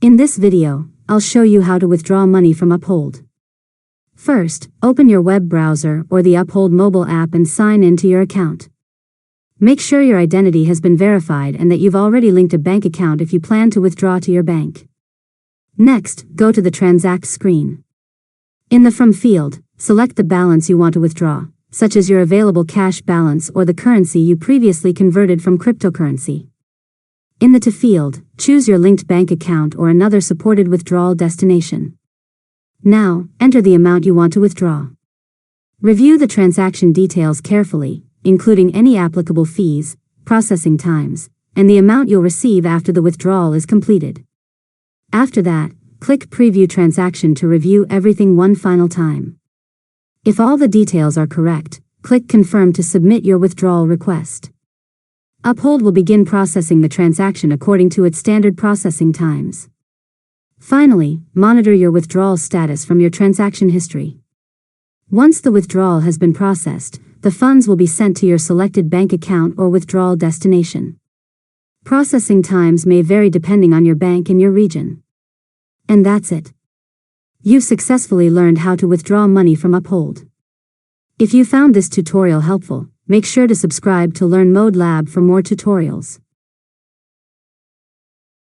In this video, I'll show you how to withdraw money from Uphold. First, open your web browser or the Uphold mobile app and sign into your account. Make sure your identity has been verified and that you've already linked a bank account if you plan to withdraw to your bank. Next, go to the Transact screen. In the From field, select the balance you want to withdraw, such as your available cash balance or the currency you previously converted from cryptocurrency. In the To field, choose your linked bank account or another supported withdrawal destination. Now, enter the amount you want to withdraw. Review the transaction details carefully, including any applicable fees, processing times, and the amount you'll receive after the withdrawal is completed. After that, click Preview Transaction to review everything one final time. If all the details are correct, click Confirm to submit your withdrawal request. Uphold will begin processing the transaction according to its standard processing times. Finally, monitor your withdrawal status from your transaction history. Once the withdrawal has been processed, the funds will be sent to your selected bank account or withdrawal destination. Processing times may vary depending on your bank and your region. And that's it. You've successfully learned how to withdraw money from Uphold. If you found this tutorial helpful, make sure to subscribe to Learn Mode Lab for more tutorials.